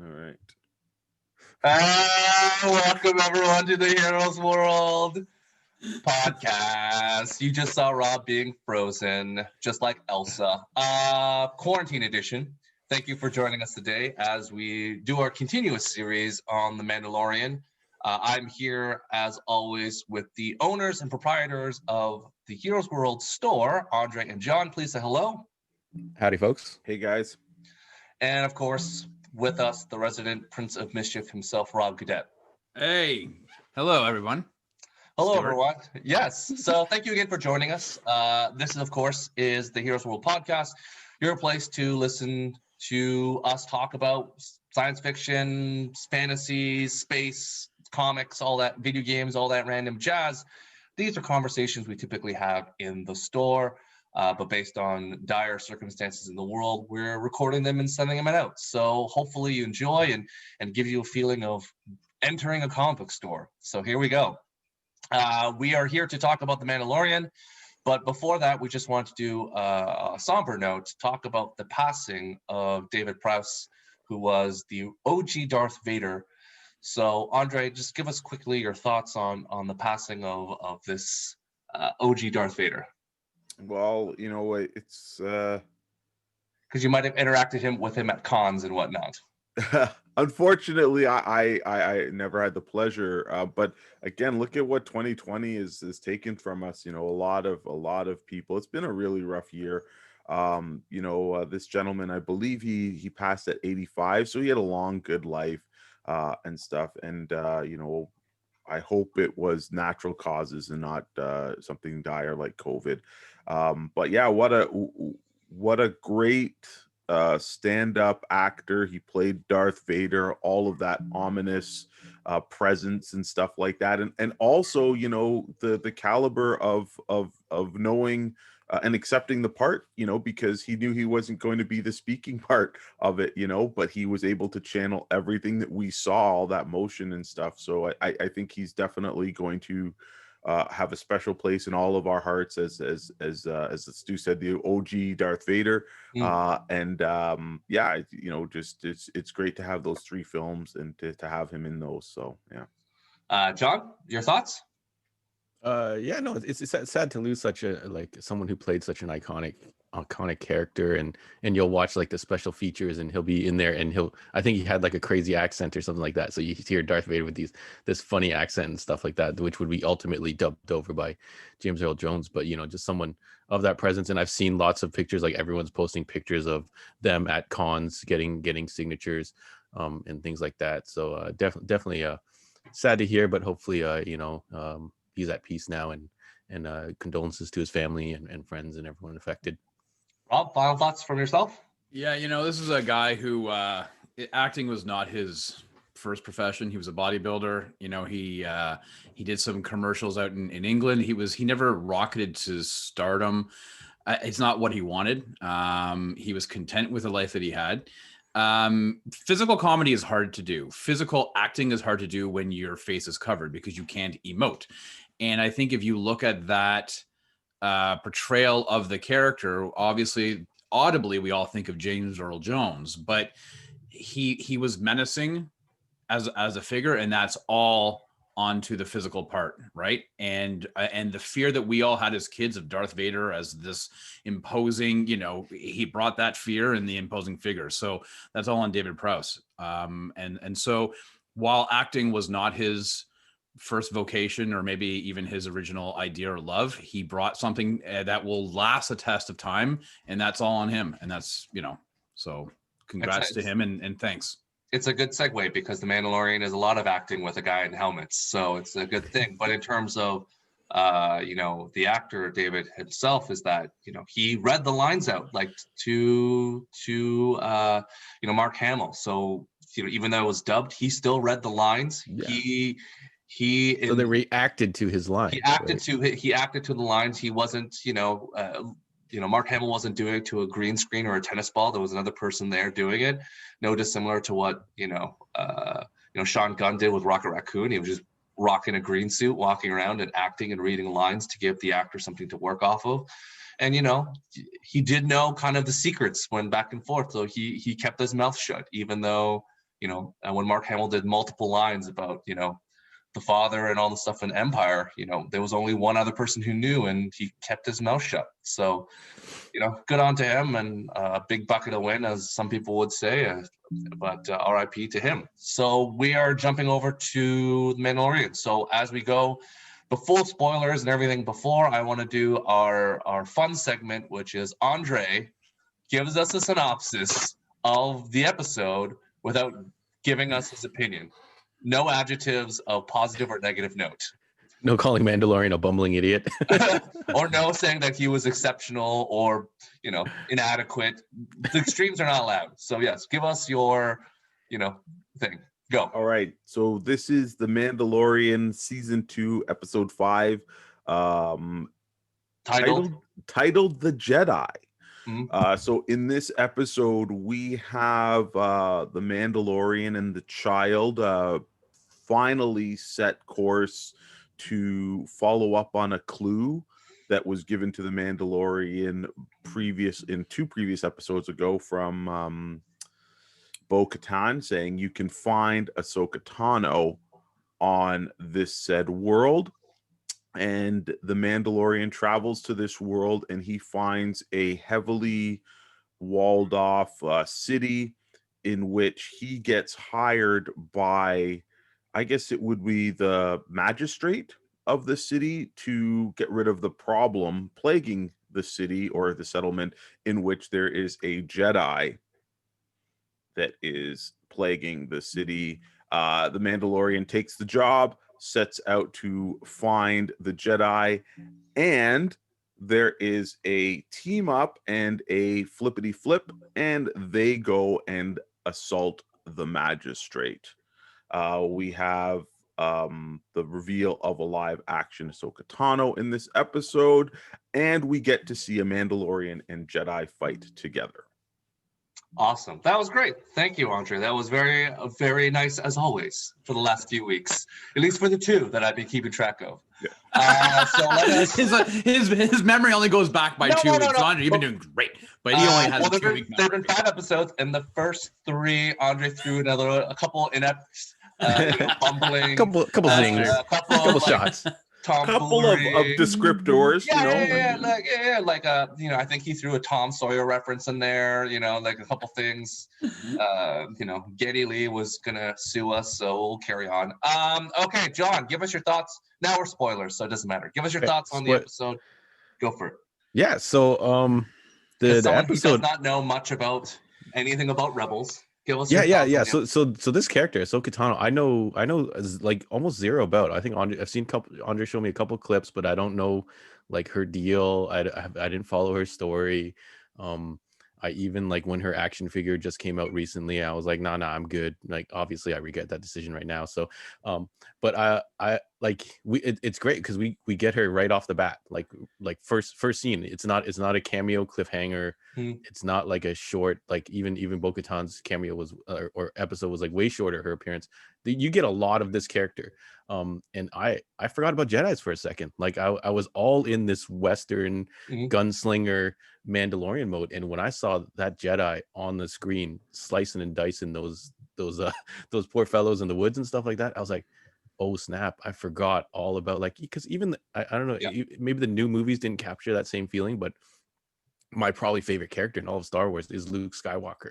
All right. Welcome everyone to the Heroes World podcast. You just saw Rob being frozen, just like Elsa. Quarantine edition. Thank you for joining us today as we do our continuous series on the Mandalorian. I'm here as always with the owners and proprietors of the Heroes World store, Andre and John. Please say hello. Howdy, folks. Hey, guys. And of course, with us, the resident Prince of Mischief himself, Rob Cadet. Hey, hello, everyone. Hello, Stuart. everyone. Yes. So thank you again for joining us. This, of course, is the Heroes World podcast, your place to listen to us talk about science fiction, fantasies, space, comics, all that, video games, all that random jazz. These are conversations we typically have in the store. But based on dire circumstances in the world, we're recording them and sending them out. So hopefully you enjoy and give you a feeling of entering a comic book store. So here we go. We are here to talk about The Mandalorian. But before that, we just want to do a somber note, talk about the passing of David Prowse, who was the OG Darth Vader. So Andre, just give us quickly your thoughts on the passing of this OG Darth Vader. Well, you know, it's because you might have interacted with him at cons and whatnot. unfortunately, I never had the pleasure. But again, look at what 2020 is taken from us. You know, a lot of people. It's been a really rough year. This gentleman, I believe he passed at 85, so he had a long, good life and stuff. And I hope it was natural causes and not something dire like COVID. But yeah, what a great stand-up actor. He played Darth Vader, all of that ominous presence and stuff like that, and also, you know, the caliber of knowing and accepting the part, you know, because he knew he wasn't going to be the speaking part of it, you know, but he was able to channel everything that we saw, all that motion and stuff. So I think he's definitely going to have a special place in all of our hearts as Stu said, the OG Darth Vader. It's great to have those 3 films and to have him in those. So yeah. John, your thoughts? It's sad to lose such someone who played such an iconic character, and you'll watch like the special features and he'll be in there and I think he had like a crazy accent or something like that, so you hear Darth Vader with this funny accent and stuff like that, which would be ultimately dubbed over by James Earl Jones. But you know, just someone of that presence. And I've seen lots of pictures, like everyone's posting pictures of them at cons getting signatures and things like that. So definitely sad to hear, but hopefully he's at peace now, and condolences to his family and friends and everyone affected. Rob, final thoughts from yourself? Yeah, you know, this is a guy who acting was not his first profession. He was a bodybuilder. You know, he did some commercials out in England. He never rocketed to stardom. It's not what he wanted. He was content with the life that he had. Physical comedy is hard to do. Physical acting is hard to do when your face is covered because you can't emote. And I think if you look at that portrayal of the character, obviously, audibly, we all think of James Earl Jones, but he was menacing as a figure, and that's all onto the physical part, right? And the fear that we all had as kids of Darth Vader as this imposing, you know, he brought that fear in the imposing figure. So that's all on David Prowse. And so while acting was not his first vocation or maybe even his original idea or love, he brought something that will last a test of time, and that's all on him. And that's, you know, so congrats to him and thanks. It's a good segue because The Mandalorian is a lot of acting with a guy in helmets, so it's a good thing. But in terms of, the actor David himself, is that, you know, he read the lines out like to Mark Hamill. So, you know, even though it was dubbed, he still read the lines. Yeah. So they reacted to his lines. He acted to the lines. He wasn't, Mark Hamill wasn't doing it to a green screen or a tennis ball. There was another person there doing it. No dissimilar to what Sean Gunn did with Rocket Raccoon. He was just rocking a green suit, walking around and acting and reading lines to give the actor something to work off of. And, you know, he did know kind of the secrets, went back and forth. So he kept his mouth shut, even though, and when Mark Hamill did multiple lines about, the father and all the stuff in Empire, there was only one other person who knew, and he kept his mouth shut. So, good on to him, and a big bucket of win, as some people would say, but RIP to him. So we are jumping over to The Mandalorian. So as we go, before spoilers and everything before, I want to do our fun segment, which is Andre gives us a synopsis of the episode without giving us his opinion. No adjectives of positive or negative note. No calling Mandalorian a bumbling idiot. Or no saying that he was exceptional or, inadequate. The extremes are not allowed. So yes, give us your, thing. Go. All right. So this is The Mandalorian season 2, episode 5, titled The Jedi. Mm-hmm. So in this episode, we have the Mandalorian and the child finally set course to follow up on a clue that was given to the Mandalorian in 2 previous episodes ago from Bo-Katan, saying you can find Ahsoka Tano on this said world. And the Mandalorian travels to this world, and he finds a heavily walled off city in which he gets hired by, I guess it would be the magistrate of the city, to get rid of the problem plaguing the city or the settlement, in which there is a Jedi that is plaguing the city. The Mandalorian takes the job, sets out to find the Jedi, and there is a team up and a flippity flip, and they go and assault the magistrate. We have the reveal of a live action Ahsoka Tano in this episode, and we get to see a Mandalorian and Jedi fight together. Awesome. That was great. Thank you, Andre. That was very, very nice, as always, for the last few weeks, at least for the 2 that I've been keeping track of. Yeah. So let us... his memory only goes back by 2 weeks. No. Andre, you've been doing great, but he only has a 2-week There have memory. been 5 episodes, and the first 3, Andre threw a couple inept, bumbling, couple things, couple shots. Couple of descriptors, I think he threw a Tom Sawyer reference in there, like a couple things. Geddy Lee was gonna sue us, so we'll carry on. Okay, John, give us your thoughts. Now we're spoilers, so it doesn't matter. Give us your thoughts on the episode. Go for it. Yeah, so the episode who does not know much about anything about Rebels. Yeah. So this character, Ahsoka Tano, I know like almost zero about. I think I've seen Andre show me a couple clips, but I don't know like her deal. I didn't follow her story. I even like when her action figure just came out recently, I was like, nah, I'm good. Like obviously I regret that decision right now. So but I like it's great because we get her right off the bat, like first scene. It's not a cameo cliffhanger. It's not like a short, like even Bo-Katan's cameo was or episode was like way shorter, her appearance. You get a lot of this character. And I forgot about Jedis for a second. Like I was all in this Western gunslinger Mandalorian mode, and when I saw that Jedi on the screen slicing and dicing those poor fellows in the woods and stuff like that, I was like, oh snap, I forgot all about, like, because even I don't know, maybe the new movies didn't capture that same feeling, but my probably favorite character in all of Star Wars is Luke Skywalker.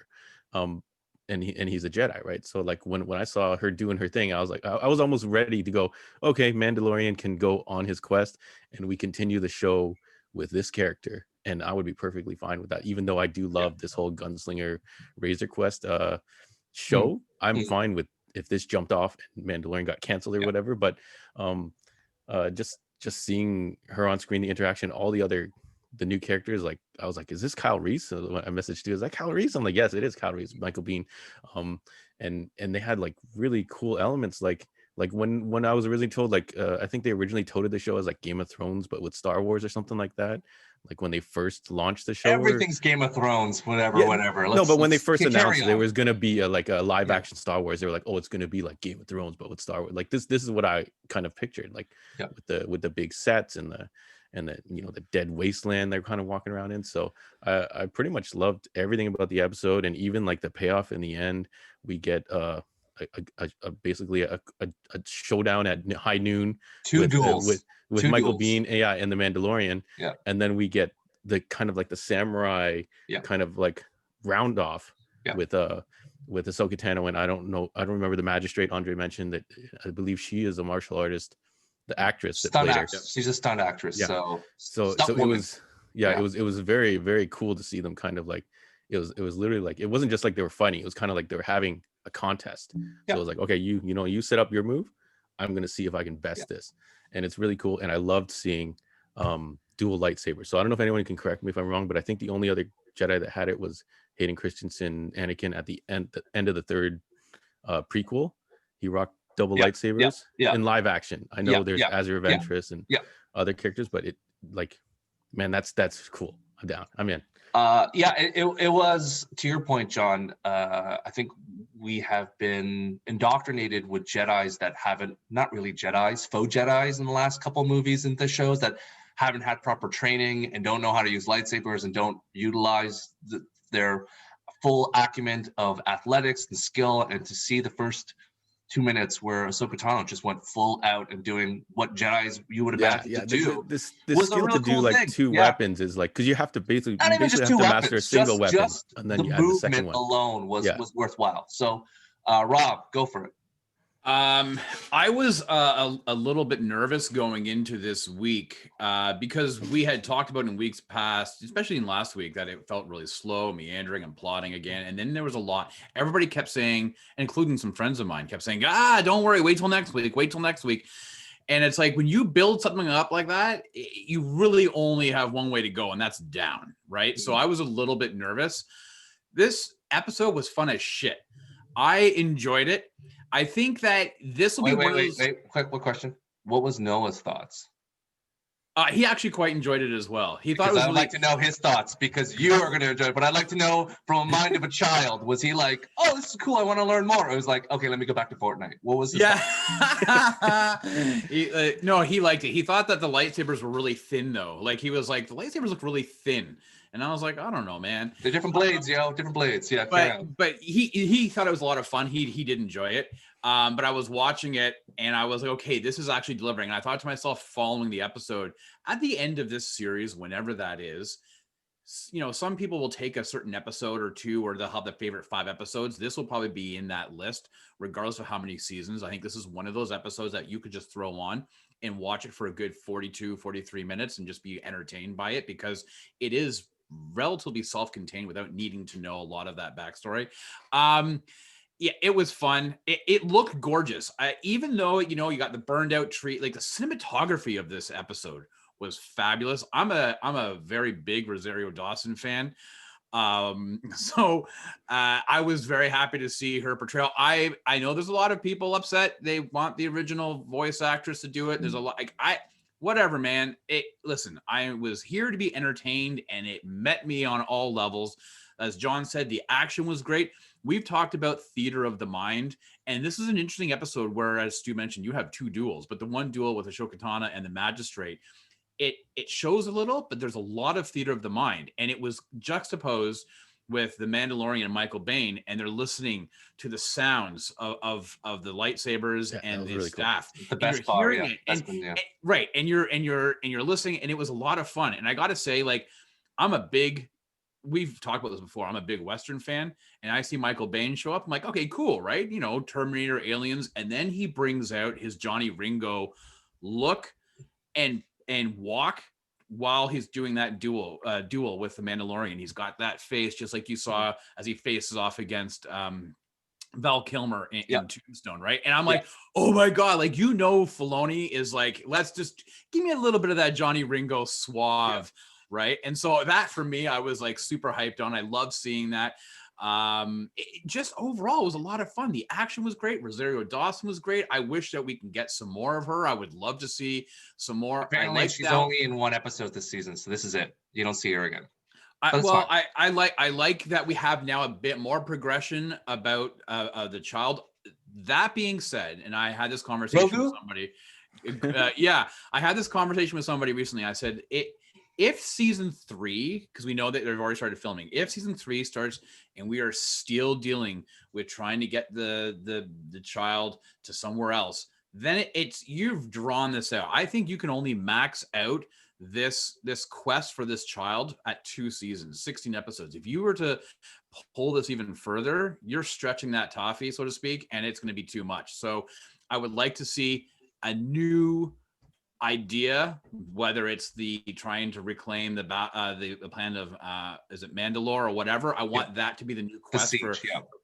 And he's a Jedi, right? So like when I saw her doing her thing, I was like, I was almost ready to go, okay, Mandalorian can go on his quest and we continue the show with this character, and I would be perfectly fine with that. Even though I do love this whole gunslinger Razor Quest show, I'm fine with if this jumped off and Mandalorian got canceled or whatever. But just seeing her on screen, the interaction, all the new characters, like I was like, is this Kyle Reese? So when I messaged you, is that Kyle Reese? I'm like, yes, it is Kyle Reese, Michael Biehn. And they had like really cool elements, like when I was originally told, like I think they originally touted the show as like Game of Thrones but with Star Wars or something like that, like when they first launched the show. Everything's Game of Thrones, whatever. But when they first announced there was going to be a live action Star Wars, they were like, oh, it's going to be like Game of Thrones but with Star Wars. Like this is what I kind of pictured, like with the big sets and the the dead wasteland they're kind of walking around in. So I pretty much loved everything about the episode, and even like the payoff in the end we get basically a showdown at high noon Two duels with Two Michael duels. Biehn AI and the Mandalorian. Yeah. And then we get the kind of like the samurai kind of like round off with Ahsoka Tano, and I don't remember the magistrate Andre mentioned that. I believe she is a martial artist, the actress that played her. She's a stunt actress. Yeah. So it was it was very, very cool to see them kind of like it was literally like, it wasn't just like they were fighting, it was kind of like they were having a contest. So it was like, okay, you set up your move, I'm gonna see if I can best this. And it's really cool. And I loved seeing dual lightsabers. So I don't know if anyone can correct me if I'm wrong, but I think the only other Jedi that had it was Hayden Christensen, Anakin, at the end of the third prequel. He rocked double lightsabers in live action. I know there's Azure Ventress and other characters, but it, like, man, that's cool. I'm down. I'm in. It was, to your point, John. I think we have been indoctrinated with Jedis that haven't, not really Jedis, faux Jedis in the last couple movies and the shows, that haven't had proper training and don't know how to use lightsabers and don't utilize their full acumen of athletics and skill. And to see the first 2 minutes where Ahsoka Tano just went full out and doing what Jedis you would imagine to do. This skill to do like two weapons is like, because you have to basically, not even just two weapons, master a single weapon, just and then the you add the second movement one. alone was worthwhile. So, Rob, go for it. I was a little bit nervous going into this week because we had talked about in weeks past, especially in last week, that it felt really slow, meandering, and plodding again. And then there was a lot. Everybody kept saying, including some friends of mine, kept saying, don't worry, wait till next week, wait till next week. And it's like, when you build something up like that, you really only have one way to go, and that's down, right? Mm-hmm. So I was a little bit nervous. This episode was fun as shit. I enjoyed it. I think that this will be one of those... Wait, quick question. What was Noah's thoughts? He actually quite enjoyed it as well. He thought it was I'd like to know his thoughts, because you are going to enjoy it, but I'd like to know from a mind of a child. Was he like, oh, this is cool, I want to learn more? Or it was like, okay, let me go back to Fortnite. What was his No, he liked it. He thought that the lightsabers were really thin, though. Like, he was like, the lightsabers look really thin. And I was like, I don't know, man. They're different blades, different blades. Yeah, but he thought it was a lot of fun. He did enjoy it. But I was watching it and I was like, okay, this is actually delivering. And I thought to myself, following the episode, at the end of this series, whenever that is, some people will take a certain episode or two, or they'll have the favorite 5 episodes. This will probably be in that list, regardless of how many seasons. I think this is one of those episodes that you could just throw on and watch it for a good 42, 43 minutes and just be entertained by it, because it is relatively self-contained without needing to know a lot of that backstory. It was fun. It looked gorgeous. Even though, you got the burned out tree, like the cinematography of this episode was fabulous. I'm a very big Rosario Dawson fan. So I was very happy to see her portrayal. I know there's a lot of people upset. They want the original voice actress to do it. There's a lot, whatever, man. Listen, I was here to be entertained, and it met me on all levels. As John said, the action was great. We've talked about theater of the mind, and this is an interesting episode where, as Stu mentioned, you have 2 duels, but the one duel with Ahsoka Tano and the magistrate, it shows a little, but there's a lot of theater of the mind, and it was juxtaposed with the Mandalorian and Michael Biehn, and they're listening to the sounds of the lightsabers and the really staff. Cool. The best part, right? And you're listening, and it was a lot of fun. And I got to say, like, we've talked about this before, I'm a big Western fan, and I see Michael Biehn show up. I'm like, okay, cool, right? Terminator, aliens, and then he brings out his Johnny Ringo look and walk while he's doing that duel with the Mandalorian. He's got that face just like you saw as he faces off against Val Kilmer in Tombstone, right? And I'm like, oh my God, like, Filoni is like, let's just give me a little bit of that Johnny Ringo suave, right? And so that, for me, I was like super hyped on. I love seeing that. Just overall, it was a lot of fun. The action was great. Rosario Dawson was great. I wish that we can get some more of her. I would love to see some more. Apparently, she's only in 1 episode this season, so this is it. You don't see her again. I like that we have now a bit more progression about the child. That being said, and I had this conversation with somebody. I had this conversation with somebody recently. I said if season 3, because we know that they've already started filming, if season 3 starts and we are still dealing with trying to get the child to somewhere else, then it's you've drawn this out. I think you can only max out this quest for this child at 2 seasons, 16 episodes. If you were to pull this even further, you're stretching that toffee, so to speak, and it's going to be too much. So I would like to see a new idea, whether it's the trying to reclaim the planet of is it Mandalore or whatever. I want that to be the new quest for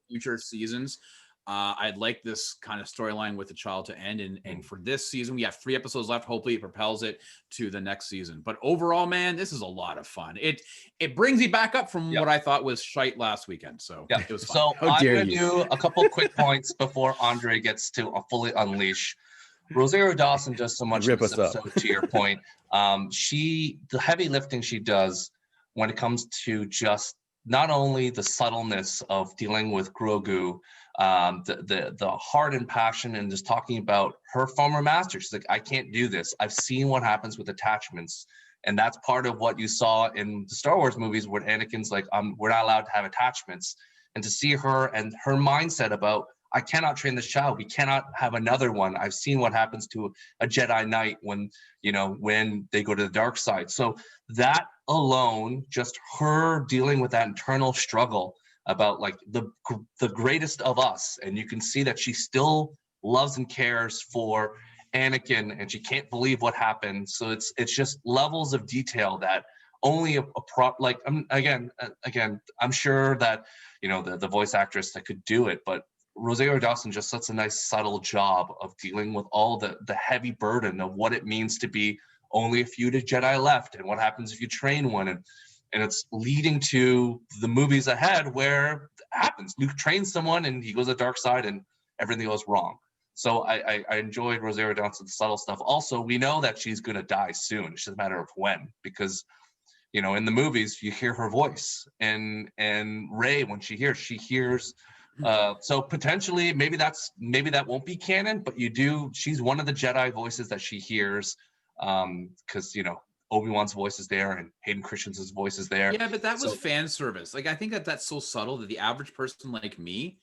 future seasons. I'd like this kind of storyline with the child to end, and for this season we have 3 episodes left. Hopefully it propels it to the next season. But overall, man, this is a lot of fun. It brings me back up from what I thought was shite last weekend. So it was fun. So I'm gonna do a couple quick points before Andre gets to fully unleash. Rosario Dawson does so much in this episode, to your point. The heavy lifting she does when it comes to just not only the subtleness of dealing with Grogu, the heart and passion, and just talking about her former master. She's like, I can't do this. I've seen what happens with attachments. And that's part of what you saw in the Star Wars movies where Anakin's like, we're not allowed to have attachments. And to see her and her mindset about, I cannot train this child. We cannot have another one. I've seen what happens to a Jedi Knight when they go to the dark side. So that alone, just her dealing with that internal struggle about like the greatest of us. And you can see that she still loves and cares for Anakin, and she can't believe what happened. So it's just levels of detail that only again, I'm sure that, the voice actress that could do it, but Rosario Dawson just such a nice subtle job of dealing with all the heavy burden of what it means to be only a few Jedi left, and what happens if you train one, and it's leading to the movies ahead where it happens. Luke trains someone and he goes to the dark side and everything goes wrong. So I enjoyed Rosario Dawson's subtle stuff. Also, we know that she's going to die soon. It's just a matter of when, because in the movies you hear her voice, and Rey, when she hears. So potentially maybe that won't be canon, but she's one of the Jedi voices that she hears, because Obi-Wan's voice is there and Hayden Christensen's voice is there. Yeah, but that was fan service. Like, I think that's so subtle that the average person like me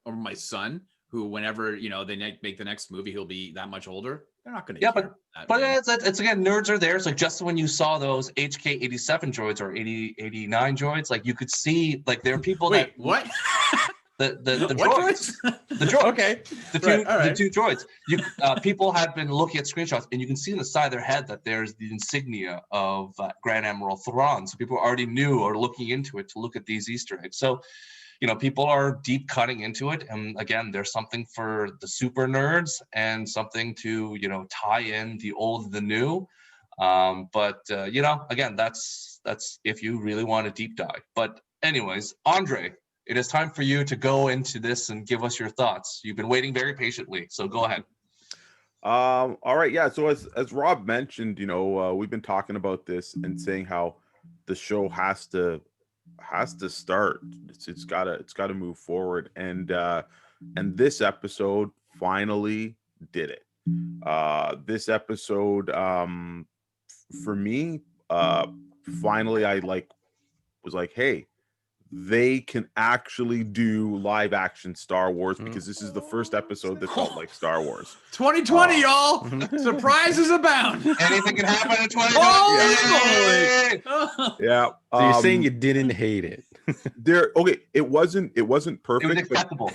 or my son, who whenever they make the next movie, he'll be that much older, they're not going to care. But it's again, nerds are there. So just when you saw those HK-87 droids or 89 droids, like you could see, like there are people what? The droids. The droids. Okay. The two droids. People have been looking at screenshots, and you can see on the side of their head that there's the insignia of Grand Admiral Thrawn. So people already knew or looking into it to look at these Easter eggs. So, people are deep cutting into it. And again, there's something for the super nerds and something to, tie in the old, the new. Again, that's if you really want a deep dive. But anyways, Andre, it is time for you to go into this and give us your thoughts. You've been waiting very patiently, so go ahead. All right, yeah. So as Rob mentioned, we've been talking about this and saying how the show has to start. It's gotta move forward, and this episode finally did it. This episode, for me, finally, I was like, hey, they can actually do live action Star Wars, because this is the first episode that felt like Star Wars. 2020, y'all. Surprises abound. Anything can happen in 2020. Yeah. So you're saying you didn't hate it? It wasn't perfect. It was acceptable.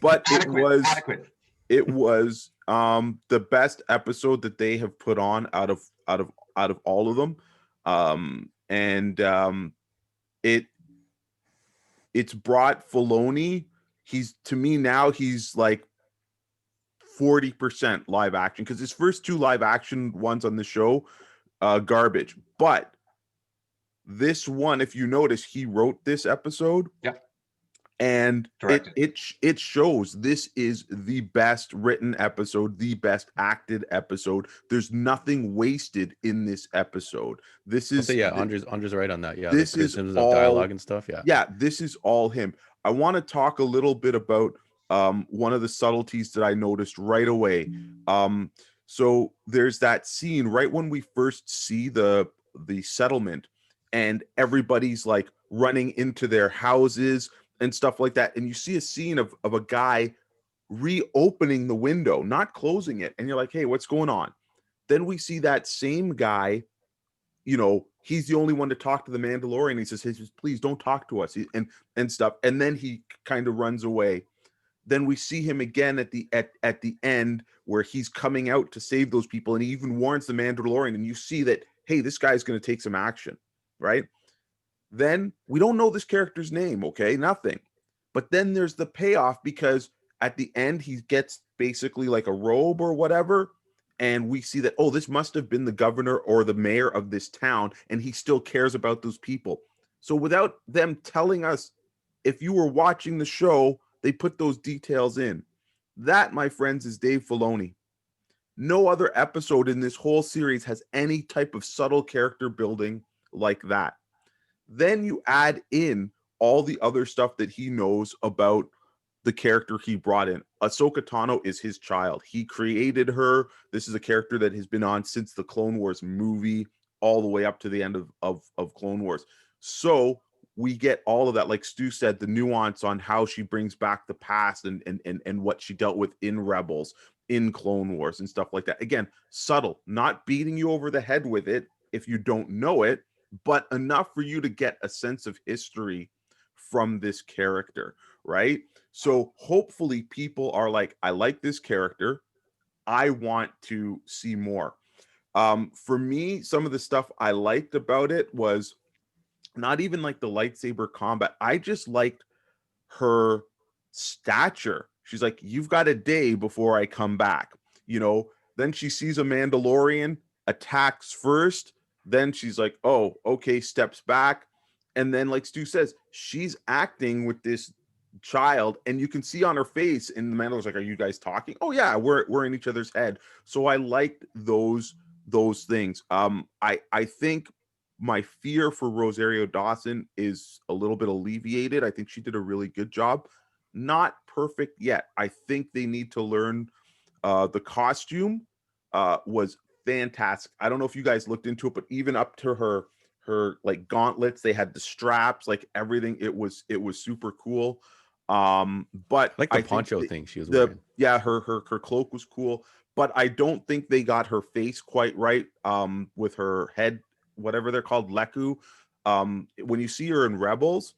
But adequate. It was the best episode that they have put on out of all of them. It's brought Filoni. He's like 40% live action, because his first 2 live action ones on the show, garbage. But this one, if you notice, he wrote this episode. Yeah. And it shows this is the best written episode, the best acted episode. There's nothing wasted in this episode. This is Andre's right on that. Yeah, this is all dialogue and stuff. Yeah, this is all him. I want to talk a little bit about one of the subtleties that I noticed right away. So there's that scene right when we first see the settlement, and everybody's like running into their houses and stuff like that. And you see a scene of a guy reopening the window, not closing it. And you're like, hey, what's going on? Then we see that same guy, he's the only one to talk to the Mandalorian. He says, hey, please don't talk to us, and stuff. And then he kind of runs away. Then we see him again at the end where he's coming out to save those people, and he even warns the Mandalorian, and you see that, hey, this guy's going to take some action, right? Then we don't know this character's name, okay? Nothing. But then there's the payoff, because at the end he gets basically like a robe or whatever, and we see that, oh, this must have been the governor or the mayor of this town, and he still cares about those people. So without them telling us, if you were watching the show, they put those details in. That, my friends, is Dave Filoni. No other episode in this whole series has any type of subtle character building like that. Then you add in all the other stuff that he knows about the character he brought in. Ahsoka Tano is his child. He created her. This is a character that has been on since the Clone Wars movie all the way up to the end of Clone Wars. So we get all of that. Like Stu said, the nuance on how she brings back the past and what she dealt with in Rebels, in Clone Wars and stuff like that. Again, subtle, not beating you over the head with it if you don't know it, but enough for you to get a sense of history from this character, right? So hopefully people are like, I like this character, I want to see more. For me, some of the stuff I liked about it was not even like the lightsaber combat. I just liked her stature. She's like, you've got a day before I come back. Then she sees a Mandalorian, attacks first. Then she's like, oh, okay, steps back. And then, like Stu says, she's acting with this child, and you can see on her face, and the Mandalorian's like, are you guys talking? Oh yeah, we're in each other's head. So I liked those things. I think my fear for Rosario Dawson is a little bit alleviated. I think she did a really good job. Not perfect yet. I think they need to learn. The costume was fantastic. I don't know if you guys looked into it, but even up to her like gauntlets, they had the straps, like everything. It was super cool. But like the poncho thing she was wearing. Yeah, her cloak was cool, but I don't think they got her face quite right. With her head, whatever they're called, Leku. When you see her in Rebels,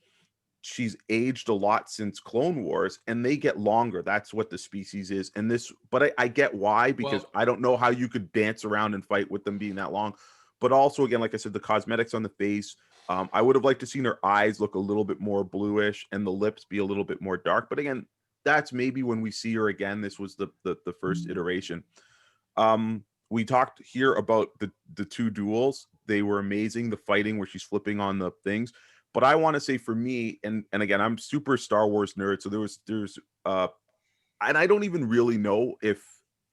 she's aged a lot since Clone Wars, and they get longer. That's what the species is. And this, but I get why, because I don't know how you could dance around and fight with them being that long. But also, again, like I said, the cosmetics on the face, I would have liked to seen her eyes look a little bit more bluish and the lips be a little bit more dark. But again, that's maybe when we see her again. This was the first iteration. We talked here about the two duels. They were amazing. The fighting where she's flipping on the things. But I want to say, for me, and again, I'm super Star Wars nerd, so there's and I don't even really know if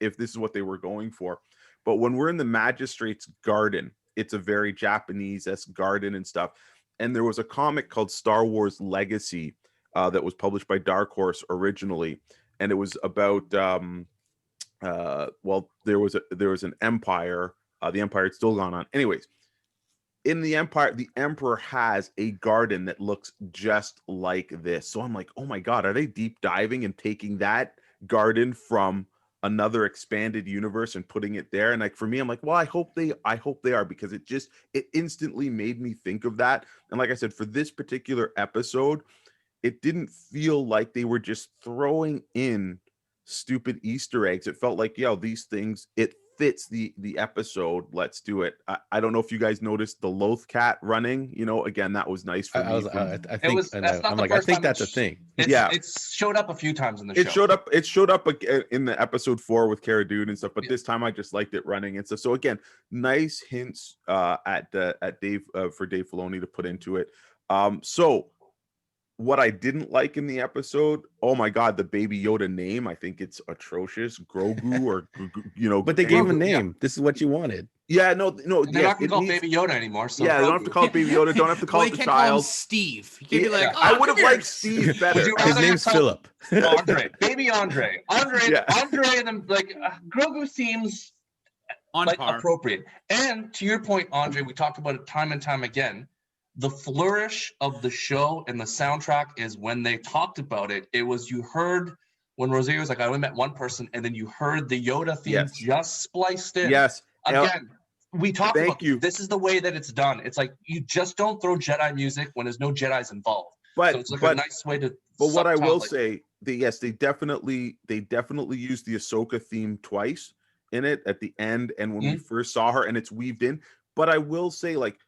this is what they were going for. But when we're in the Magistrate's Garden, it's a very Japanese-esque garden and stuff. And there was a comic called Star Wars Legacy that was published by Dark Horse originally, and it was about there was an empire. The empire had still gone on. Anyways, in the empire, the emperor has a garden that looks just like this. So I'm like, oh my god, are they deep diving and taking that garden from another expanded universe and putting it there? And like, for me, I'm like, well, I hope they are, because it instantly made me think of that. And like I said, for this particular episode, it didn't feel like they were just throwing in stupid Easter eggs. It felt like, these things, it fits the episode. Let's do it. I don't know if you guys noticed the loth-cat running. Again, that was nice for me. I think that's a thing. It's showed up a few times in the show. It showed up in the episode 4 with Cara Dune and stuff. But this time I just liked it running and stuff. So again, nice hints at Dave for Dave Filoni to put into it. So what I didn't like in the episode, oh my god, the Baby Yoda name, I think it's atrocious. Grogu or But they gave him a name. Yeah. This is what you wanted. Yeah, no. They're not going to call Baby Yoda anymore. So yeah, they don't have to call it Baby Yoda. Don't have to call it the child. Call him Steve. You can't be like, I would have liked Steve better. His name's Philip. Andre, Baby Andre, and then like Grogu seems On like par. appropriate. And to your point, Andre, we talked about it time and time again. The flourish of the show and the soundtrack is when they talked about it. It was you heard when Rosario was like, I only met one person, and then you heard the Yoda theme Yes. just spliced in. Yes. Again, we talked Thank about you. this is the way that it's done. It's like you just don't throw Jedi music when there's no Jedis involved. But So it's like a nice way to. But what I will subtile it. say, they definitely used the Ahsoka theme twice in it at the end and when we first saw her, and it's weaved in. But I will say, like,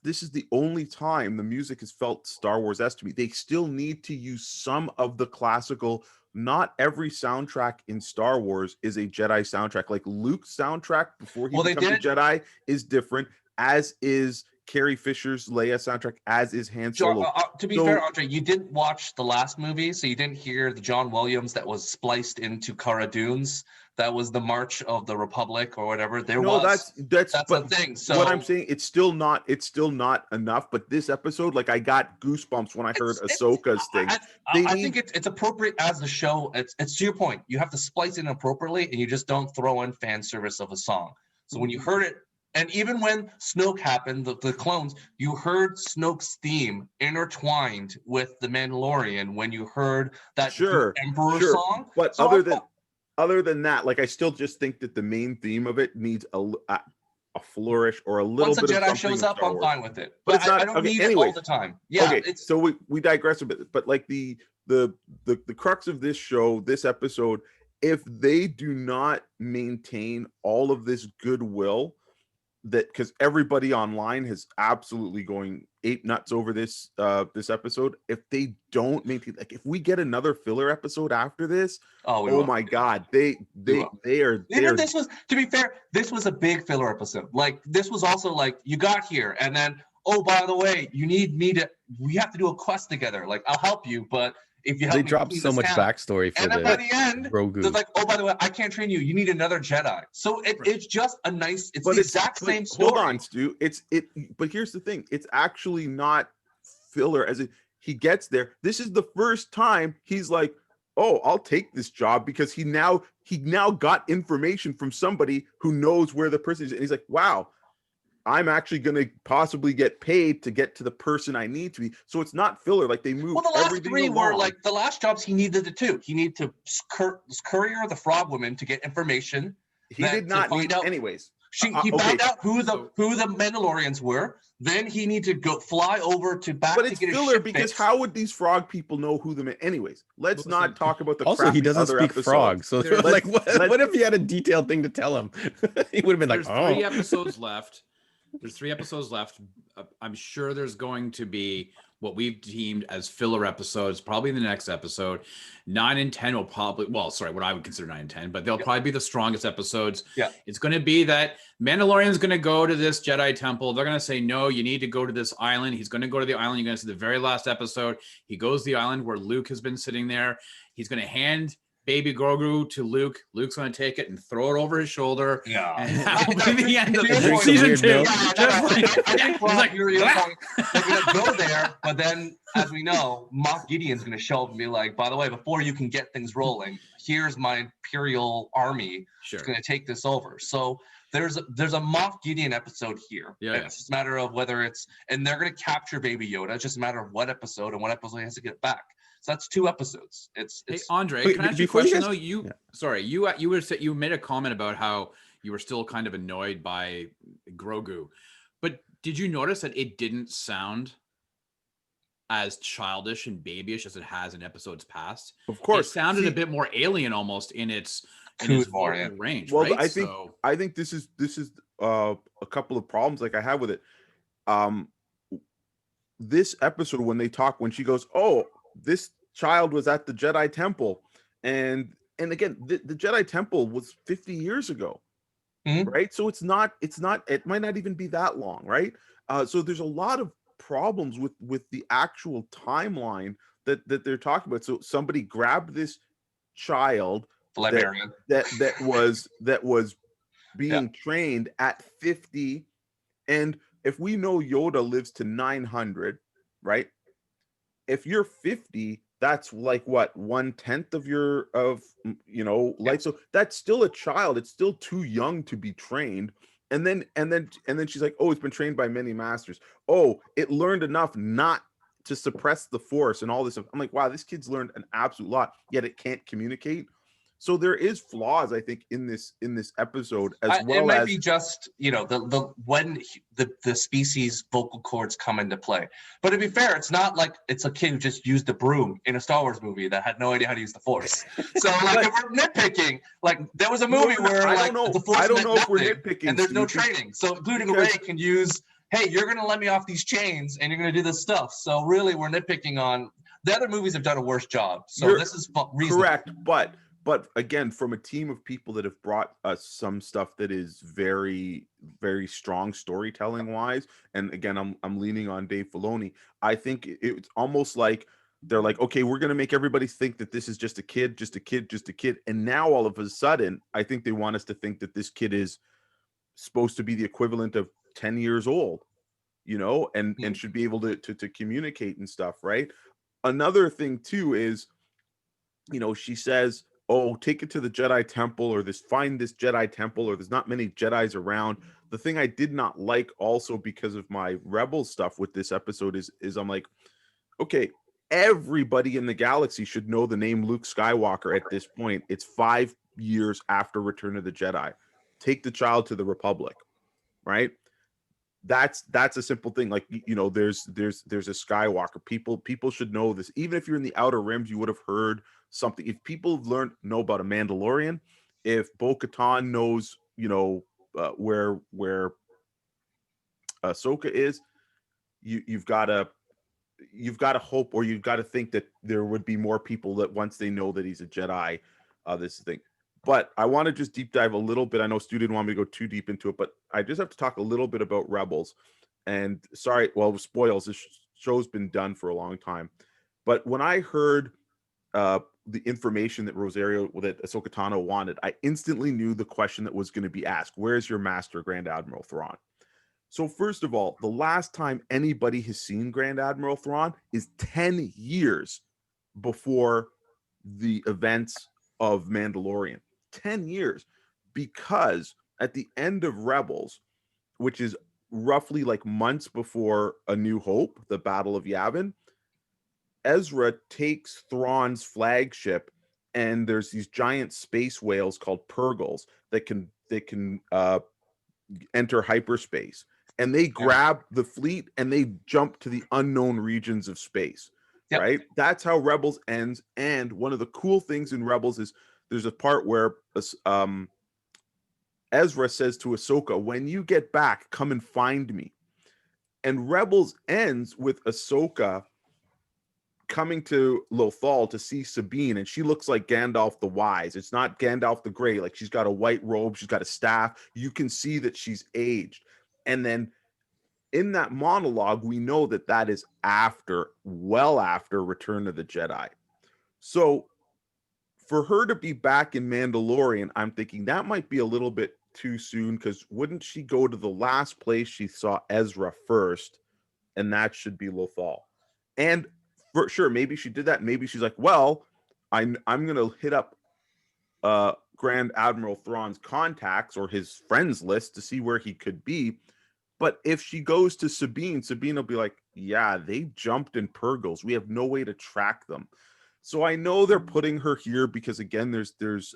this is the only time the music has felt Star Wars-esque to me. They still need to use some of the classical. Not every soundtrack in Star Wars is a Jedi soundtrack. Like Luke's soundtrack before he becomes a Jedi is different, as is Carrie Fisher's Leia soundtrack, as is Han Solo. To be fair, Andre, you didn't watch the last movie, so you didn't hear the John Williams that was spliced into Cara Dune's. That was the March of the Republic or whatever. That's the thing. So what I'm saying, it's still not enough. But this episode, like, I got goosebumps when I heard Ahsoka's thing. I think it's appropriate as the show. It's to your point. You have to splice it in appropriately, and you just don't throw in fan service of a song. So when you heard it. And even when Snoke happened, the clones, you heard Snoke's theme intertwined with the Mandalorian when you heard that Emperor song. But other than that, like, I still just think that the main theme of it needs a flourish or a little bit. Once a Jedi shows up, I'm fine with it. But I don't need it all the time. Yeah. Okay, so we digress a bit, but like the crux of this show, this episode, if they do not maintain all of this goodwill. That because everybody online has absolutely going ape nuts over this episode. If they don't maintain, like, if we get another filler episode after this, oh my god, they are. This was, to be fair, this was a big filler episode. Like, this was also like, you got here, and then, oh, by the way, we have to do a quest together. Like, I'll help you, but if you help they dropped so much backstory for by the end, Grogu. They're like, oh, by the way, I can't train you. You need another Jedi. So it's just a nice. It's the exact same story. Hold on, Stu. But here's the thing. It's actually not filler. As he gets there, this is the first time he's like, oh, I'll take this job because he now got information from somebody who knows where the person is, and he's like, wow. I'm actually going to possibly get paid to get to the person I need to be. So it's not filler. Like, they move. Well, the last everything three along. were like the last jobs he needed to do. He needed to courier the frog woman to get information. He did not need, anyways. He found out who the Mandalorians were. Then he needed to fly over to back. But it's to get filler his because how would these frog people know who them? Anyways, let's not talk about the. Also, he doesn't speak frog, so like, what if he had a detailed thing to tell him? He would have been like, "Oh." 3 episodes left. There's 3 episodes left. I'm sure there's going to be what we've deemed as filler episodes, probably in the next episode. 9 and 10 will probably, what I would consider 9 and 10, but they'll probably be the strongest episodes. Yeah. It's going to be that Mandalorian's going to go to this Jedi temple. They're going to say, no, you need to go to this island. He's going to go to the island. You're going to see the very last episode. He goes to the island where Luke has been sitting there. He's going to hand baby Grogu to Luke. Luke's going to take it and throw it over his shoulder. Yeah. And that will be the end of season 2. You're going to go there, but then, as we know, Moff Gideon's going to show up and be like, by the way, before you can get things rolling, here's my Imperial army. Sure. It's going to take this over. So there's a Moff Gideon episode here. Yeah. It's just a matter of whether and they're going to capture Baby Yoda. It's just a matter of what episode and what episode he has to get back. So that's 2 episodes. It's Hey, Andre, can I ask you a question though? You made a comment about how you were still kind of annoyed by Grogu, but did you notice that it didn't sound as childish and babyish as it has in episodes past? Of course, it sounded a bit more alien almost in its vocal range. Well, right? I think this is a couple of problems like I have with it. This episode when she goes, oh, this child was at the Jedi Temple, and again, the Jedi Temple was 50 years ago, right? So it might not even be that long, right? So there's a lot of problems with the actual timeline that they're talking about. So somebody grabbed this child that was being trained at 50, and if we know Yoda lives to 900, right? If you're 50, that's like what, 1/10 of your life. So that's still a child. It's still too young to be trained. And then she's like, oh, it's been trained by many masters. Oh, it learned enough not to suppress the force and all this stuff. I'm like, wow, this kid's learned an absolute lot, yet it can't communicate. So there is flaws, I think, in this episode, as It well might as be just, the when the species vocal cords come into play. But to be fair, it's not like it's a kid who just used a broom in a Star Wars movie that had no idea how to use the Force. So like, if we're nitpicking, like there was a movie where I like don't know. the Force I don't meant know if we're nothing, nitpicking, and there's no Steve, training. So including because- Rey can use, hey, you're gonna let me off these chains, and you're gonna do this stuff. So really, we're nitpicking on the other movies have done a worse job. So this is reasonable. Correct, but again, from a team of people that have brought us some stuff that is very, very strong storytelling wise, and again, I'm leaning on Dave Filoni. I think it's almost like they're like, okay, we're gonna make everybody think that this is just a kid, and now all of a sudden, I think they want us to think that this kid is supposed to be the equivalent of 10 years old, and should be able to communicate and stuff, right? Another thing too is, she says, oh, take it to the Jedi temple, or find this Jedi temple, or there's not many Jedis around. The thing I did not like also, because of my Rebel stuff with this episode, is I'm like, okay, everybody in the galaxy should know the name Luke Skywalker at this point. It's 5 years after Return of the Jedi. Take the child to the Republic, right? That's a simple thing. Like, there's a Skywalker. People should know this. Even if you're in the Outer Rims, you would have heard something. If people know about a Mandalorian, if Bo-Katan knows, where Ahsoka is, you've got to hope, or you've got to think that there would be more people that once they know that he's a Jedi, this thing. But I want to just deep dive a little bit. I know Stu didn't want me to go too deep into it, but I just have to talk a little bit about Rebels. And sorry, well, spoils. This show's been done for a long time. But when I heard the information that Ahsoka Tano wanted, I instantly knew the question that was going to be asked. Where's your master, Grand Admiral Thrawn? So first of all, the last time anybody has seen Grand Admiral Thrawn is 10 years before the events of Mandalorian. 10 years. Because at the end of Rebels, which is roughly like months before A New Hope, the Battle of Yavin, Ezra takes Thrawn's flagship, and there's these giant space whales called Purgles that can enter hyperspace, and they grab the fleet and they jump to the unknown regions of space. Yep. Right? That's how Rebels ends. And one of the cool things in Rebels is there's a part where Ezra says to Ahsoka, when you get back, come and find me. And Rebels ends with Ahsoka coming to Lothal to see Sabine, and she looks like Gandalf the Wise. It's not Gandalf the Grey. Like, she's got a white robe, she's got a staff. You can see that she's aged. And then in that monologue, we know that is well after Return of the Jedi. So for her to be back in Mandalorian, I'm thinking that might be a little bit too soon, because wouldn't she go to the last place she saw Ezra first, and that should be Lothal? And for sure, maybe she did that. Maybe she's like, well, I'm gonna hit up Grand Admiral Thrawn's contacts or his friends list to see where he could be. But if she goes to Sabine will be like, yeah, they jumped in Purgles. We have no way to track them. So I know they're putting her here because, again, there's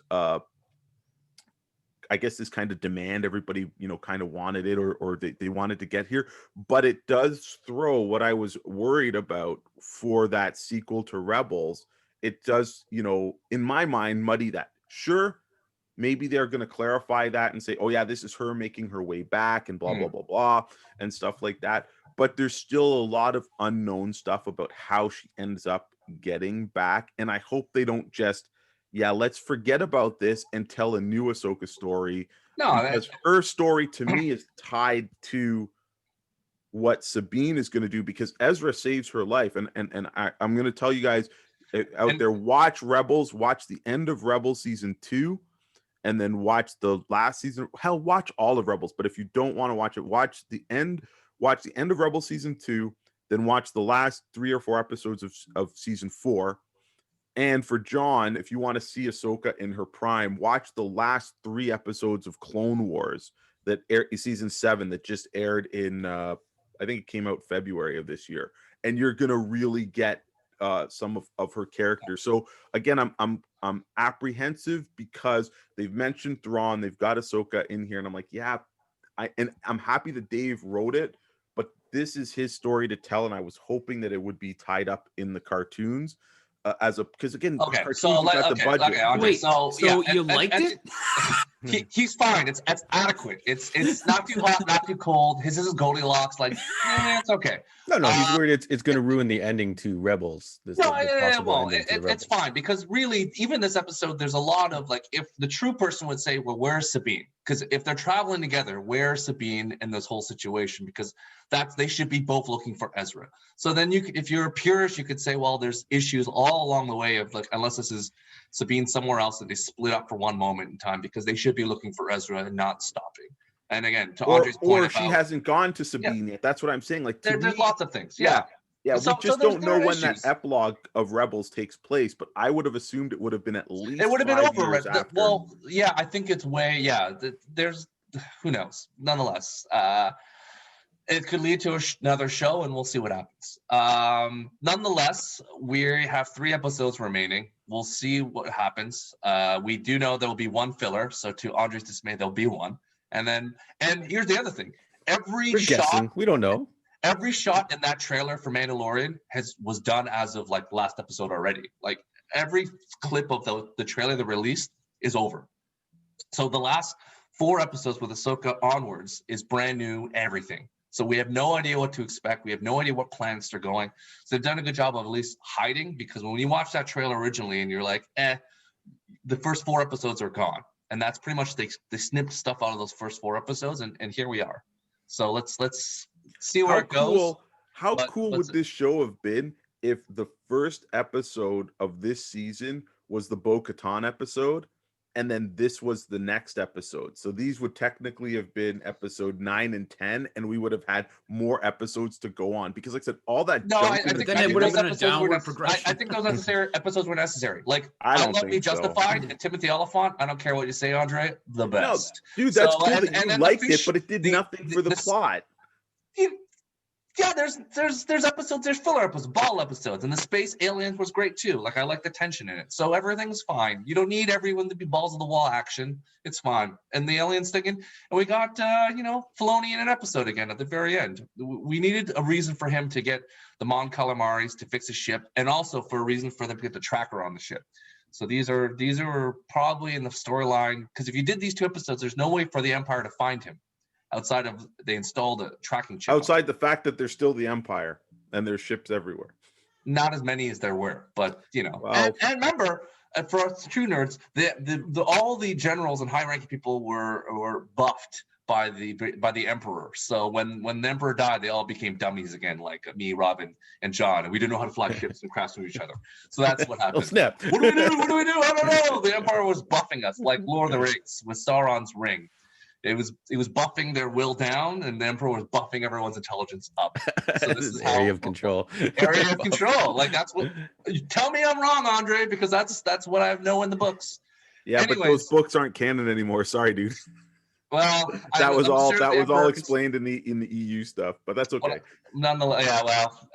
I guess this kind of demand. Everybody, kind of wanted it, or they wanted to get here. But it does throw what I was worried about for that sequel to Rebels. It does, in my mind, muddy that. Sure, maybe they're going to clarify that and say, oh yeah, this is her making her way back and blah, blah, blah, blah, and stuff like that. But there's still a lot of unknown stuff about how she ends up getting back. And I hope they don't just, let's forget about this and tell a new Ahsoka story. No, because her story to me is tied to what Sabine is going to do, because Ezra saves her life. And I'm going to tell you guys out there, watch Rebels, watch the end of Rebels season 2. And then watch the last season. Hell, watch all of Rebels. But if you don't want to watch it, watch the end of Rebels season 2. Then watch the last 3 or 4 episodes of season 4. And for John, if you want to see Ahsoka in her prime, watch the last 3 episodes of Clone Wars that aired season 7 that just aired in I think it came out February of this year, and you're gonna really get some of her character. So again, I'm apprehensive because they've mentioned Thrawn, they've got Ahsoka in here, and I'm like, yeah, I'm happy that Dave wrote it, but this is his story to tell, and I was hoping that it would be tied up in the cartoons. Because again, Okay, cartoons so you got the budget. okay, Andre, Wait, so so yeah, you liked it? He's fine. It's adequate. It's not too hot, not too cold. His is Goldilocks. Like, it's okay. No, he's worried it's going to ruin the ending to Rebels. No, well, it's fine because really, even this episode, there's a lot of like, if the true person would say, well, where's Sabine? Because if they're traveling together, where's Sabine in this whole situation? Because they should be both looking for Ezra. So then if you're a purist, you could say, well, there's issues all along the way of like, unless this is Sabine somewhere else and they split up for one moment in time, because they should be looking for Ezra and not stopping. And again, to Andre's point, or she hasn't gone to Sabine yet. That's what I'm saying. Like, there's lots of things. Yeah. We just don't know when that issues. Epilogue of Rebels takes place, but I would have assumed it would have been at least it would have been 5 over. years after. Well, yeah, I think it's way. Yeah, there's who knows. Nonetheless, it could lead to another show, and we'll see what happens. Nonetheless, we have 3 episodes remaining. We'll see what happens. We do know there will be one filler, so to Andre's dismay, there'll be one. And here's the other thing: We're guessing. We don't know. Every shot in that trailer for Mandalorian was done as of like last episode already. Like every clip of the trailer they released is over. So the last 4 episodes with Ahsoka onwards is brand new everything. So we have no idea what to expect. We have no idea what planets they're going. So they've done a good job of at least hiding, because when you watch that trailer originally and you're like, the first 4 episodes are gone. And that's pretty much, they snipped stuff out of those first 4 episodes, and here we are. So let's see where it goes. How cool would this show have been if the first episode of this season was the Bo-Katan episode, and then this was the next episode? So these would technically have been episode 9 and 10, and we would have had more episodes to go on. Because like I said, all that I think then it would have been a downward progression. I think those episodes were necessary. Like, I don't think Be Justified and Timothy Oliphant. I don't care what you say, Andre. The best. No, dude, that's cool that you liked it, but it did nothing for the plot. Yeah, there's episodes, there's filler episodes, ball episodes, and the space aliens was great too. Like, I like the tension in it, so everything's fine. You don't need everyone to be balls of the wall action. It's fine. And the aliens thinking, and we got Filoni in an episode again at the very end. We needed a reason for him to get the Mon Calamaris to fix his ship, and also for a reason for them to get the tracker on the ship. So these are probably in the storyline, because if you did these 2 episodes, there's no way for the Empire to find him. Outside of, they installed a tracking chip. Outside the fact that there's still the Empire and there's ships everywhere. Not as many as there were, but Wow. and remember, for us true nerds, all the generals and high-ranking people were buffed by the Emperor. So when the Emperor died, they all became dummies again, like me, Robin, and John, and we didn't know how to fly ships and crash into each other. So that's what happened. Oh, snap. What do we do? I don't know. The Empire was buffing us like Lord of the Rings with Sauron's ring. It was buffing their will down, and the Emperor was buffing everyone's intelligence up. So this is area of control. Area of control. Like, that's what. Tell me I'm wrong, Andre, because that's what I know in the books. Yeah, anyways, but those books aren't canon anymore. Sorry, dude. Well, that was all explained in the EU stuff, but that's okay. Well, nonetheless, yeah. Well,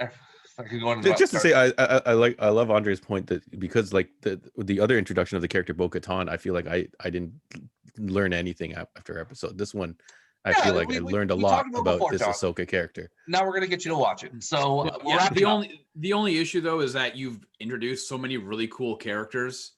I could go into just to say, I love Andre's point that because like the other introduction of the character Bo-Katan, I feel like I didn't learn anything after episode. This one, I feel like I learned a lot about this Ahsoka character. Now we're gonna get you to watch it. So the only issue though is that you've introduced so many really cool characters,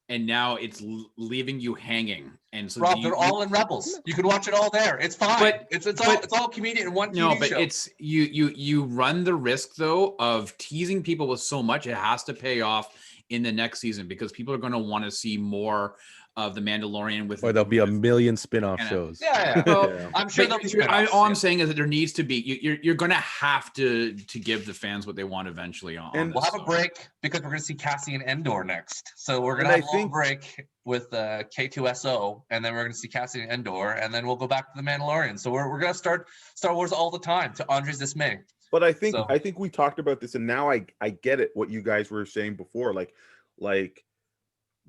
and now it's leaving you hanging. And so Rob, they're all in Rebels. You can watch it all there. It's fine. But it's all comedian in one TV no, but show. it's you run the risk though of teasing people with so much. It has to pay off in the next season, because people are going to want to see more of the Mandalorian or there'll be a million spin-off shows. Yeah. Well, I'm sure there'll be spin-offs. All I'm saying is that there needs to be, you're going to have to give the fans what they want eventually on. And we'll have a break because we're going to see Cassian Endor next. So we're going to have a little break with K2SO, and then we're going to see Cassian Endor, and then we'll go back to the Mandalorian. So we're going to start Star Wars all the time, to Andre's dismay. But I think we talked about this, and now I get it, what you guys were saying before. Like, like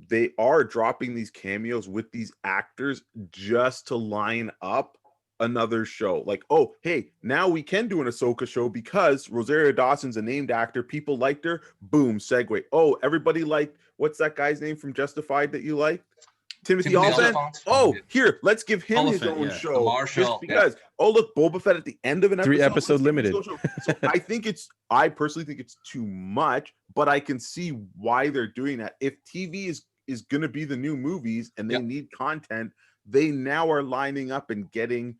they are dropping these cameos with these actors just to line up another show. Like, oh, hey, now we can do an Ahsoka show because Rosario Dawson's a named actor. People liked her. Boom, segue. Oh, everybody liked, what's that guy's name from Justified that you liked? Timothy Olyphant. Oh, here, let's give him his own show. Just because. Oh, look, Boba Fett at the end of an episode. 3-episode limited. So I personally think it's too much, but I can see why they're doing that. If TV is going to be the new movies and they need content, they now are lining up and getting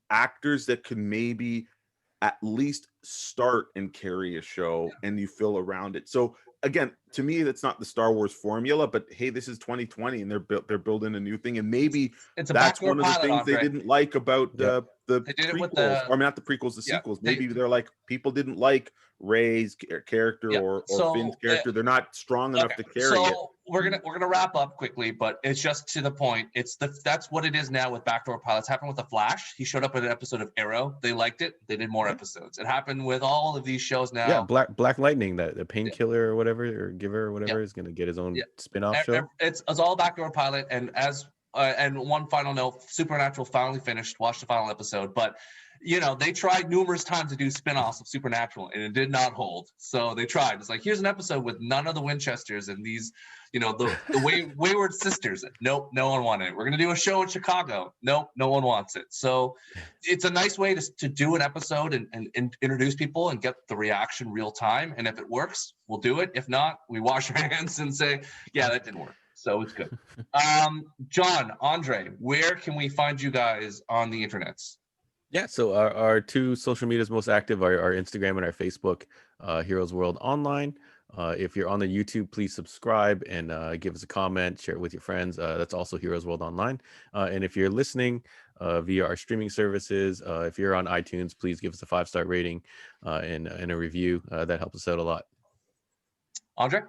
actors that could maybe at least start and carry a show and you fill around it. So again, to me, that's not the Star Wars formula, but hey, this is 2020 and they're building a new thing. And maybe that's one of the things they didn't like about the prequels, or not the prequels, the sequels. Maybe they're like, people didn't like Rey's character or Finn's character. They're not strong enough to carry it. We're gonna wrap up quickly, but it's just to the point. That's what it is now with backdoor pilots. Happened with the Flash. He showed up in an episode of Arrow. They liked it. They did more episodes. It happened with all of these shows now. Yeah, Black Lightning, the painkiller or whatever, or giver or whatever, is gonna get his own spin-off show. It's all backdoor pilot. And and one final note: Supernatural finally finished. Watched the final episode, but they tried numerous times to do spin-offs of Supernatural and it did not hold. So they tried. It's like, here's an episode with none of the Winchesters and these, the wayward sisters. Nope, no one wanted it. We're going to do a show in Chicago. Nope, no one wants it. So it's a nice way to do an episode and introduce people and get the reaction real time. And if it works, we'll do it. If not, we wash our hands and say, yeah, that didn't work. So it's good. John, Andre, where can we find you guys on the internets? Yeah, so our two social medias most active are our Instagram and our Facebook, Heroes World Online. If you're on the YouTube, please subscribe and give us a comment, share it with your friends. That's also Heroes World Online. And if you're listening via our streaming services, if you're on iTunes, please give us a 5-star rating and a review. That helps us out a lot. Andre?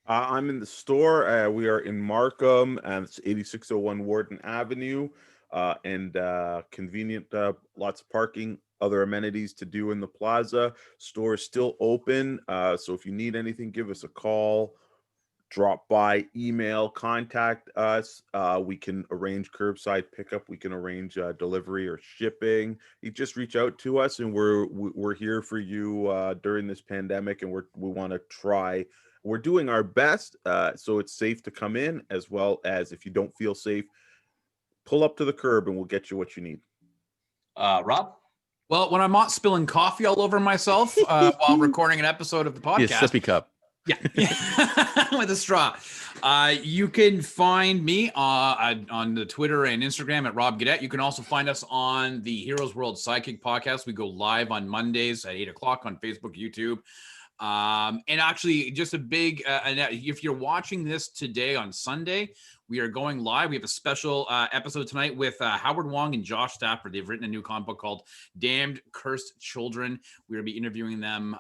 I'm in the store. We are in Markham, and it's 8601 Warden Avenue. And convenient, lots of parking, other amenities to do in the plaza. Store is still open, so if you need anything, give us a call, drop by, email, contact us. We can arrange curbside pickup, we can arrange delivery or shipping. You just reach out to us, and we're here for you during this pandemic, and we want to try. We're doing our best, so it's safe to come in, as well as if you don't feel safe, pull up to the curb and we'll get you what you need. Rob? Well, when I'm not spilling coffee all over myself while recording an episode of the podcast. Yeah, sippy cup. Yeah, with a straw. You can find me on the Twitter and Instagram at Rob Gadet. You can also find us on the Heroes World Sidekick podcast. We go live on Mondays at 8 o'clock on Facebook, YouTube. And actually, just a big, if you're watching this today on Sunday, we are going live. We have a special episode tonight with Howard Wong and Josh Stafford. They've written a new comic book called Damned Cursed Children. We're going to be interviewing them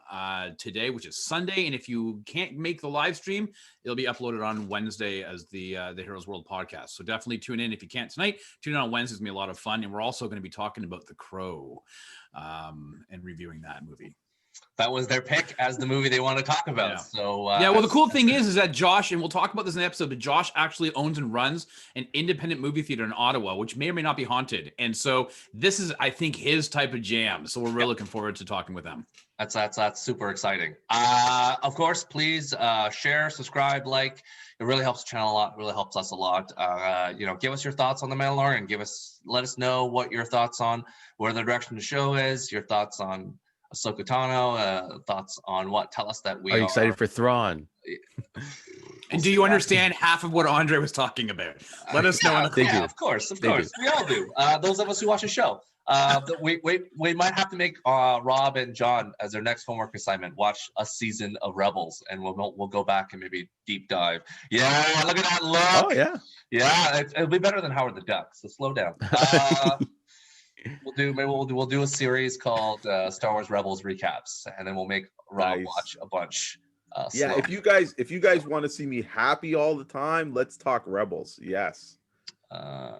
today, which is Sunday. And if you can't make the live stream, it'll be uploaded on Wednesday as the Heroes World podcast. So definitely tune in. If you can't tonight, tune in on Wednesday. It's going to be a lot of fun. And we're also going to be talking about The Crow and reviewing that movie. That was their pick as the movie they want to talk about. Yeah. So well, the cool thing is that Josh, and we'll talk about this in the episode, but Josh actually owns and runs an independent movie theater in Ottawa, which may or may not be haunted. And so this is, I think, his type of jam. So we're really looking forward to talking with them. That's super exciting. Of course, please share, subscribe, like. It really helps the channel a lot. It really helps us a lot. Give us your thoughts on the Mandalorian. Let us know what your thoughts on where the direction the show is. Your thoughts on Ahsoka Tano, thoughts on what? Tell us that we are excited for Thrawn. And do you understand half of what Andre was talking about? Let us know. Of course. We all do. Those of us who watch the show. We might have to make Rob and John as their next homework assignment watch a season of Rebels, and we'll go back and maybe deep dive. Yeah, look at that look. Oh yeah. It'll be better than Howard the Duck. So slow down. We'll do a series called Star Wars Rebels recaps, and then we'll make Rob watch a bunch. Yeah, if you guys want to see me happy all the time, let's talk Rebels. Yes. So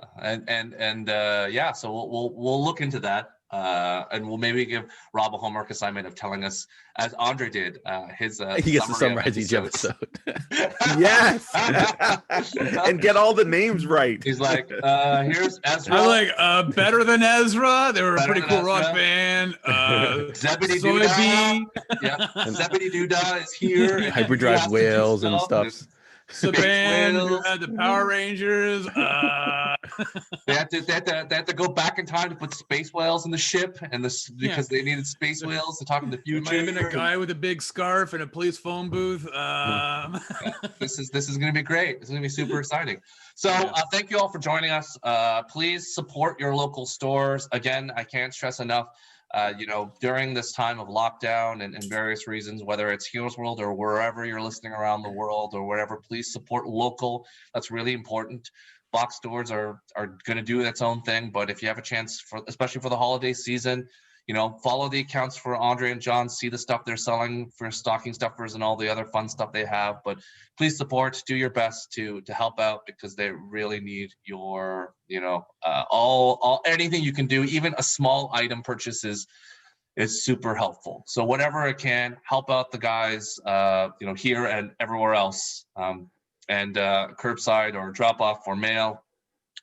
we'll look into that. And we'll maybe give Rob a homework assignment of telling us, as Andre did, his He gets to summary of summarize each episodes. episode. Yes. And get all the names right. He's like, here's Ezra. I'm like, better than Ezra. They were a Better pretty than cool rock Ezra. band. Zebedee Soybean. Yeah, Zebedee Doodah is here. and he Hyperdrive has to do whales and stuff. Saban, whales. the Power Rangers. They had to go back in time to put space whales in the ship, and because they needed space whales to talk in the There might future. have been a guy with a big scarf and a police phone booth. This is going to be great. It's going to be super exciting. So thank you all for joining us. Please support your local stores. Again, I can't stress enough. During this time of lockdown and various reasons, whether it's Heroes World or wherever you're listening around the world or whatever, please support local. That's really important. Box stores are going to do its own thing, but if you have a chance, especially for the holiday season, follow the accounts for Andre and John, see the stuff they're selling for stocking stuffers and all the other fun stuff they have. But please support, do your best to help out, because they really need your, anything you can do. Even a small item purchases is super helpful. So whatever it can, help out the guys, here and everywhere else, and curbside or drop off or mail,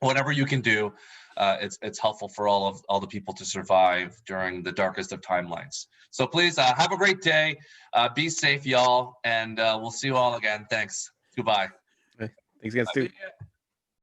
whatever you can do. It's helpful for all the people to survive during the darkest of timelines. So please have a great day. Be safe, y'all, and we'll see you all again. Thanks. Goodbye. Thanks again, Stu.